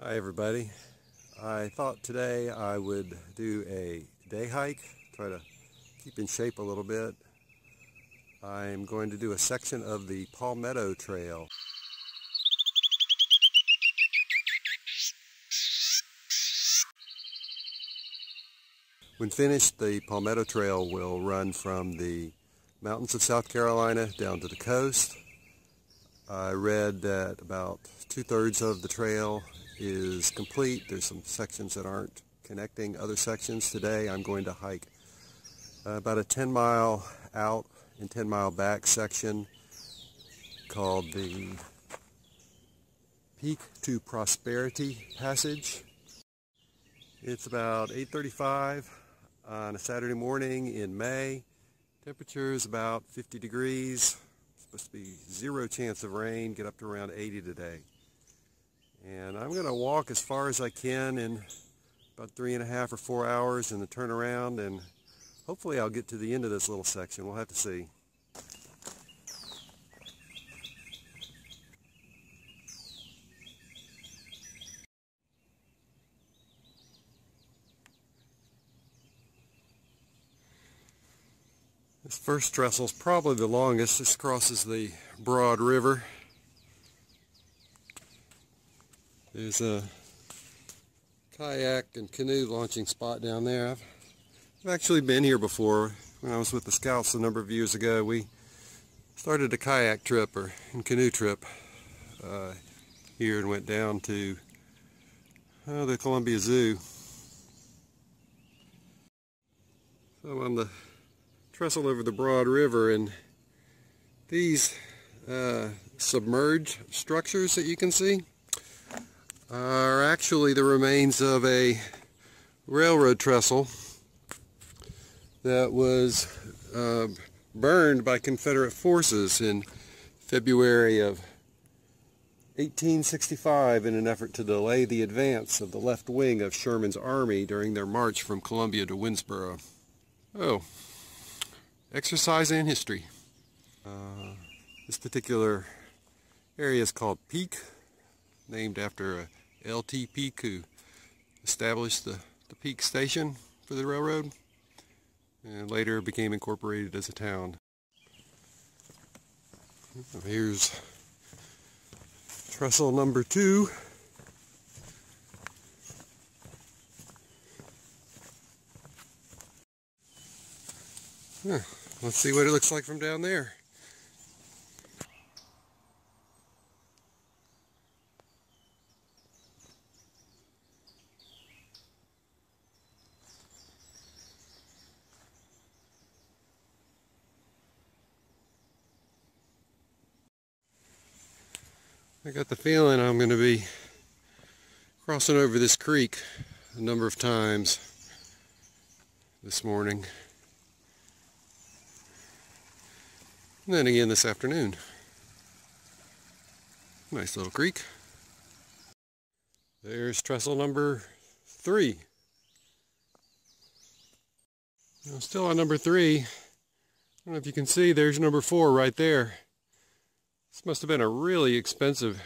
Hi everybody. I thought today I would do a day hike, try to keep in shape a little bit. I'm going to do a section of the Palmetto Trail. When finished, the Palmetto Trail will run from the mountains of South Carolina down to the coast. I read that about 2/3 of the trail is complete. There's some sections that aren't connecting other sections. Today I'm going to hike about a 10-mile out and 10-mile back section called the Peak to Prosperity Passage. It's about 8:35 on a Saturday morning in May. Temperature is about 50 degrees. Supposed to be zero chance of rain, get up to around 80 today. And I'm going to walk as far as I can in about 3.5 or 4 hours and then turn around, and hopefully I'll get to the end of this little section. We'll have to see. This first trestle is probably the longest. This crosses the Broad River. There's a kayak and canoe launching spot down there. I've actually been here before. When I was with the Scouts a number of years ago, we started a kayak trip or canoe trip here and went down to the Columbia Zoo. So I'm on the trestle over the Broad River, and these submerged structures that you can see are actually the remains of a railroad trestle that was burned by Confederate forces in February of 1865 in an effort to delay the advance of the left wing of Sherman's army during their march from Columbia to Winnsboro. Oh, exercise in history. This particular area is called Peak, named after a L.T. Peak who established the Peak station for the railroad and later became incorporated as a town. Here's trestle number 2. Let's see what it looks like from down there. I got the feeling I'm going to be crossing over this creek a number of times this morning. And then again this afternoon. Nice little creek. There's trestle number 3. Now, still on number 3. I don't know if you can see, there's number 4 right there. This must have been a really expensive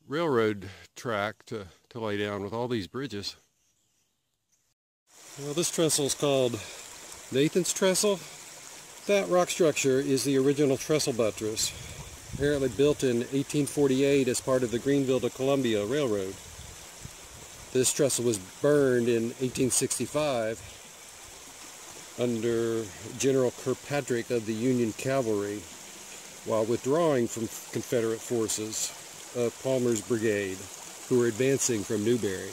railroad track to lay down with all these bridges. Well, this trestle is called Nathan's Trestle. That rock structure is the original trestle buttress, apparently built in 1848 as part of the Greenville to Columbia Railroad. This trestle was burned in 1865 under General Kirkpatrick of the Union Cavalry while withdrawing from Confederate forces of Palmer's brigade, who were advancing from Newberry.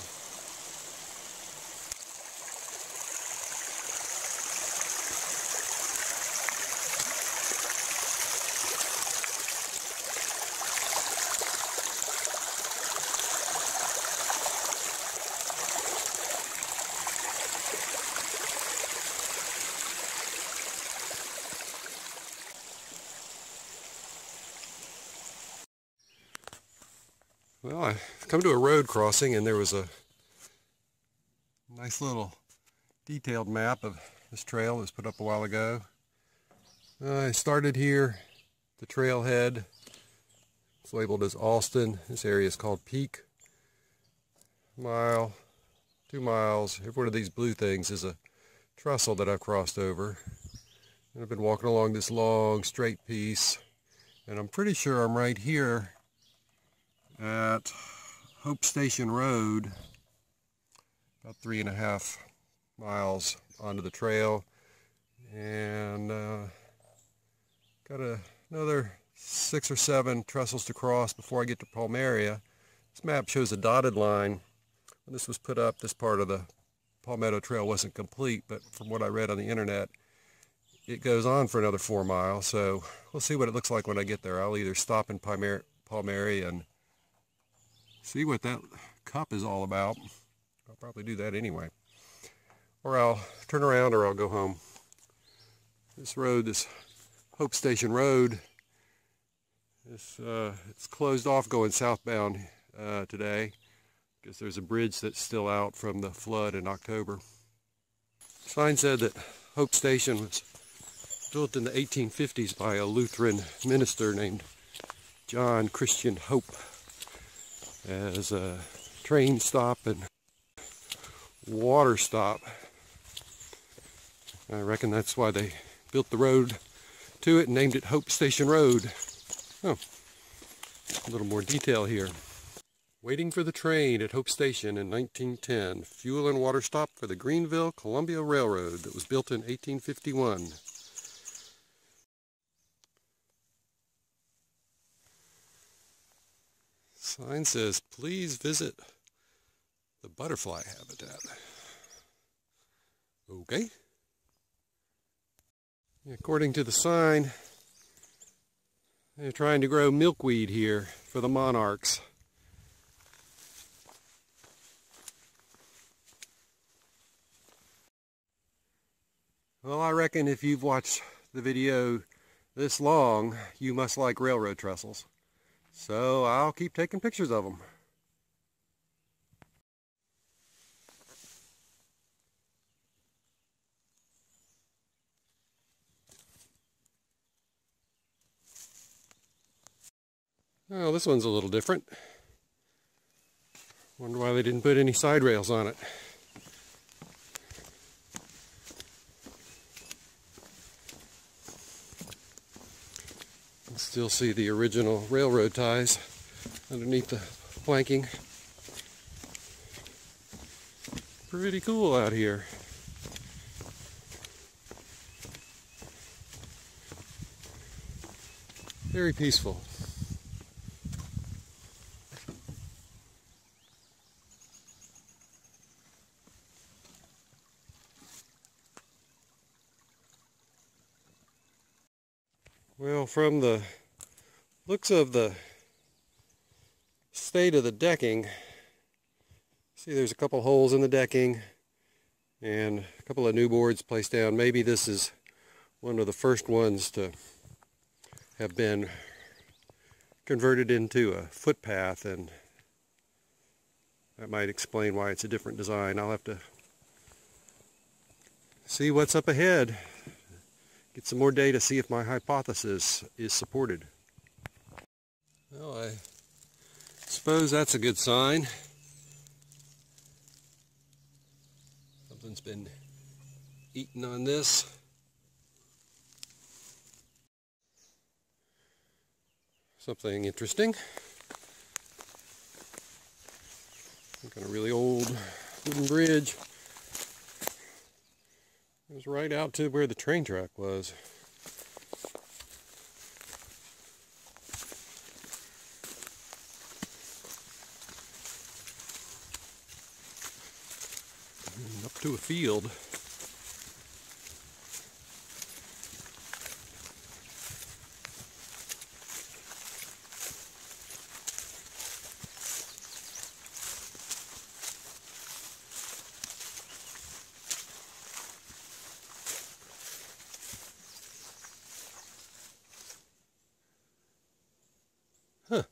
Well, I've come to a road crossing, and there was a nice little detailed map of this trail that was put up a while ago. I started here, the trailhead. It's labeled as Alston. This area is called Peak. mile, 2 miles. Every one of these blue things is a trestle that I've crossed over. And I've been walking along this long straight piece, and I'm pretty sure I'm right here at Hope Station Road, about 3.5 miles onto the trail, and got another 6 or 7 trestles to cross before I get to Palmaria. This map shows a dotted line. When this was put up, this part of the Palmetto Trail wasn't complete, but from what I read on the internet, it goes on for another 4 miles, so we'll see what it looks like when I get there. I'll either stop in Palmaria and see what that cup is all about. I'll probably do that anyway. Or I'll turn around or I'll go home. This road, this Hope Station Road, it's closed off going southbound today because there's a bridge that's still out from the flood in October. Sign said that Hope Station was built in the 1850s by a Lutheran minister named John Christian Hope as a train stop and water stop. I reckon that's why they built the road to it and named it Hope Station Road. Oh, a little more detail here. Waiting for the train at Hope Station in 1910. Fuel and water stop for the Greenville-Columbia Railroad that was built in 1851. Sign says, please visit the butterfly habitat. Okay. According to the sign, they're trying to grow milkweed here for the monarchs. Well, I reckon if you've watched the video this long, you must like railroad trestles. So I'll keep taking pictures of them. Oh, this one's a little different. Wonder why they didn't put any side rails on it. You can still see the original railroad ties underneath the planking. Pretty cool out here. Very peaceful. Well, from the looks of the state of the decking, see there's a couple holes in the decking and a couple of new boards placed down. Maybe this is one of the first ones to have been converted into a footpath, and that might explain why it's a different design. I'll have to see what's up ahead. Get some more data, see if my hypothesis is supported. Well, I suppose that's a good sign. Something's been eating on this. Something interesting. Got a really old wooden bridge. It was right out to where the train track was. And up to a field. Huh.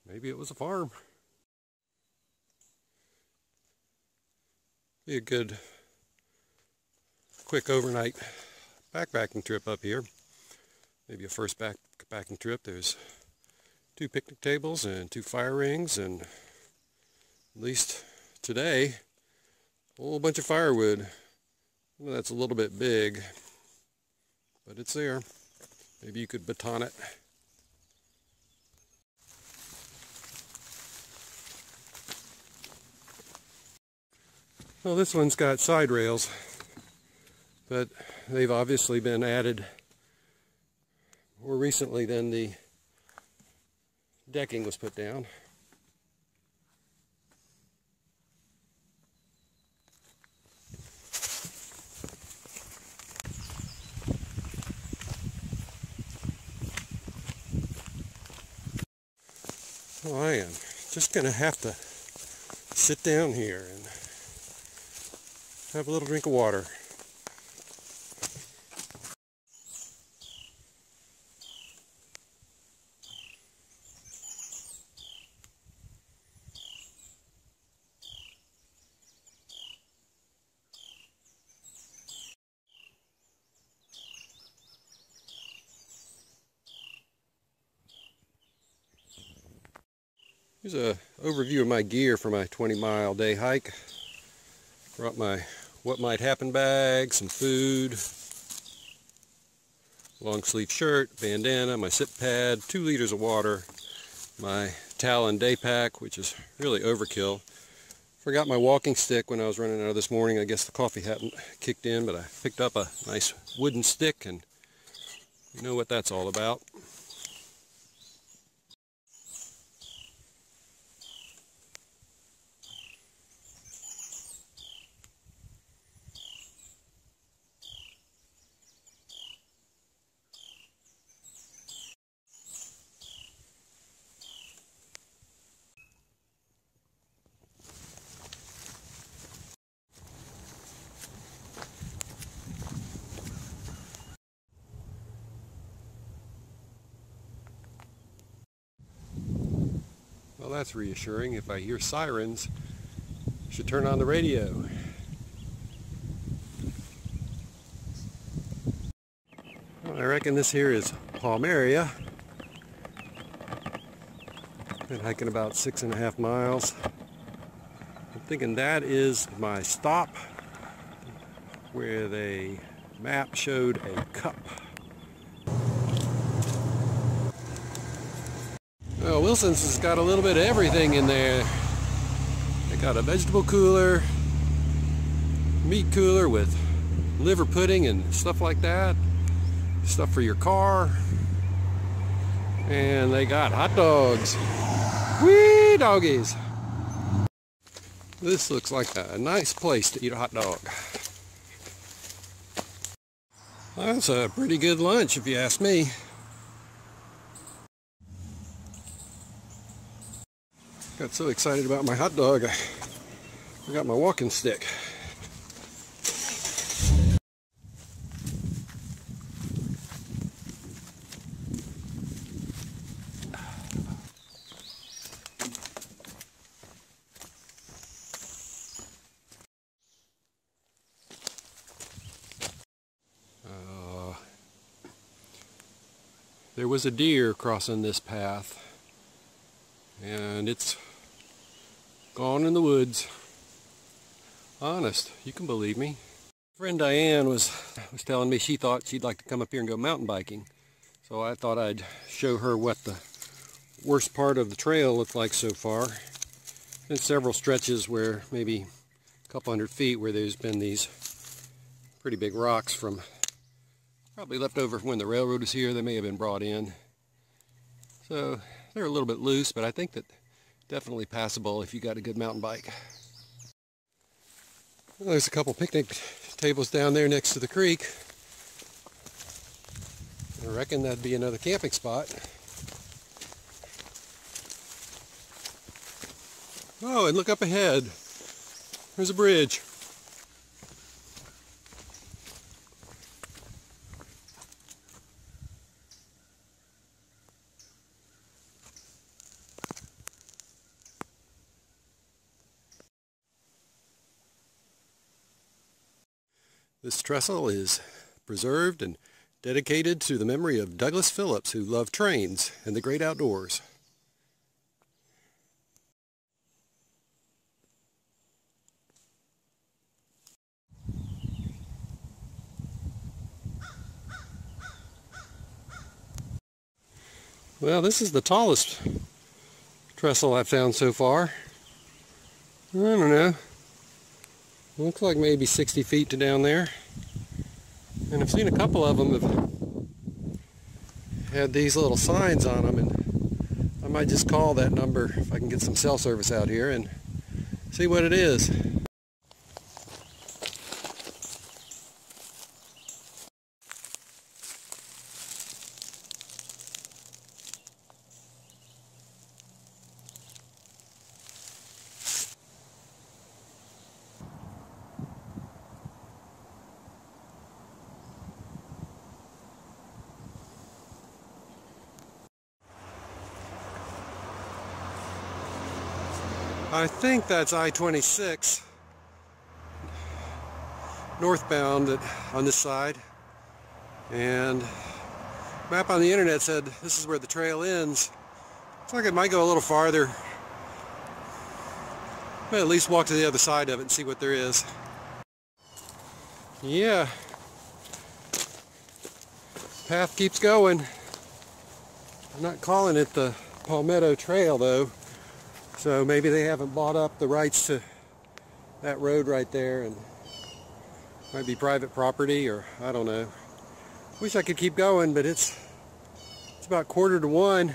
Maybe it was a farm. Be a good quick overnight backpacking trip up here. Maybe a first backpacking trip. There's 2 picnic tables and 2 fire rings, and at least today, a whole bunch of firewood. Well, that's a little bit big, but it's there. Maybe you could baton it. Well, this one's got side rails, but they've obviously been added more recently than the decking was put down. Well, I am just going to have to sit down here and have a little drink of water. Here's an overview of my gear for my 20-mile day hike. Brought my what might happen bag, some food, long sleeve shirt, bandana, my sip pad, 2 liters of water, my Talon day pack, which is really overkill. Forgot my walking stick when I was running out this morning. I guess the coffee hadn't kicked in, but I picked up a nice wooden stick, and you know what that's all about. Well, that's reassuring. If I hear sirens, I should turn on the radio. Well, I reckon this here is Palmaria. Been hiking about 6.5 miles. I'm thinking that is my stop where the map showed a cup. Well, Wilson's has got a little bit of everything in there. They got a vegetable cooler, meat cooler with liver pudding and stuff like that, stuff for your car, and they got hot dogs. Wee doggies! This looks like a nice place to eat a hot dog. That's a pretty good lunch if you ask me. Got so excited about my hot dog, I forgot my walking stick. There was a deer crossing this path, and it's gone in the woods. Honest, you can believe me. Friend Diane was telling me she thought she'd like to come up here and go mountain biking. So I thought I'd show her what the worst part of the trail looked like so far. Been several stretches where maybe a couple hundred feet where there's been these pretty big rocks from probably left over from when the railroad was here. They may have been brought in. So they're a little bit loose, but I think that definitely passable if you got a good mountain bike. Well, there's a couple picnic tables down there next to the creek. I reckon that'd be another camping spot. Oh, and look up ahead. There's a bridge. This trestle is preserved and dedicated to the memory of Douglas Phillips, who loved trains and the great outdoors. Well, this is the tallest trestle I've found so far. I don't know. Looks like maybe 60 feet to down there. And I've seen a couple of them have had these little signs on them, and I might just call that number if I can get some cell service out here and see what it is. I think that's I-26 northbound on this side, and map on the internet said this is where the trail ends. Looks like it might go a little farther. But at least walk to the other side of it and see what there is. Yeah, path keeps going. I'm not calling it the Palmetto Trail though. So maybe they haven't bought up the rights to that road right there, and might be private property, or I don't know. Wish I could keep going, but it's about 1:45.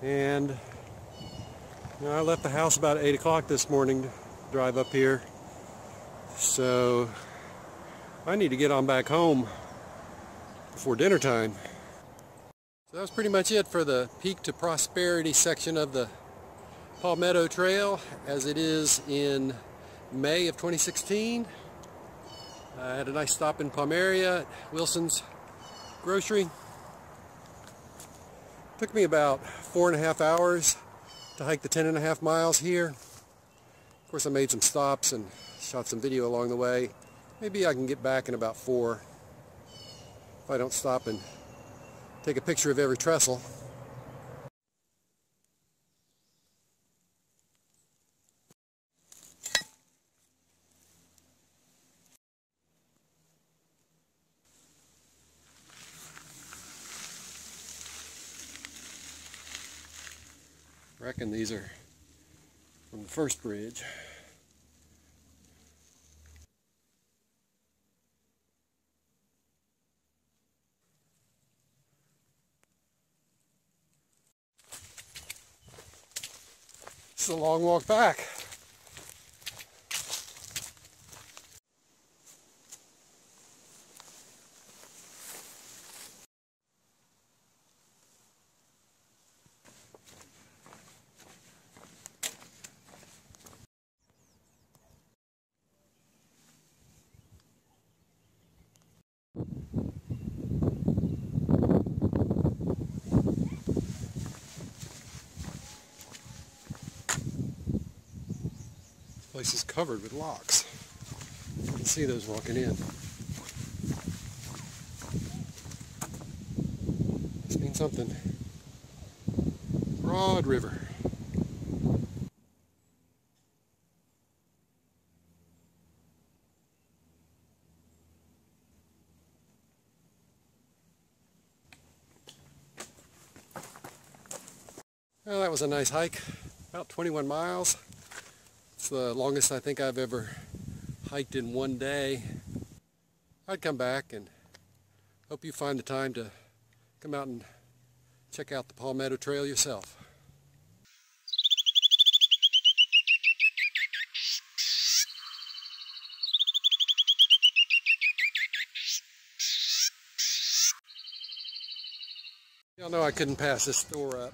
And you know, I left the house about 8 o'clock this morning to drive up here. So I need to get on back home before dinner time. So that was pretty much it for the Peak to Prosperity section of the Palmetto Trail as it is in May of 2016. I had a nice stop in Palmaria at Wilson's Grocery. Took me about 4.5 hours to hike the 10.5 miles here. Of course, I made some stops and shot some video along the way. Maybe I can get back in about 4 if I don't stop and take a picture of every trestle. I reckon these are from the first bridge. It's a long walk back. This place is covered with locks. You can see those walking in. This means something. Broad River. Well, that was a nice hike. About 21 miles. It's the longest I think I've ever hiked in one day. I'd come back, and hope you find the time to come out and check out the Palmetto Trail yourself. Y'all know I couldn't pass this store up.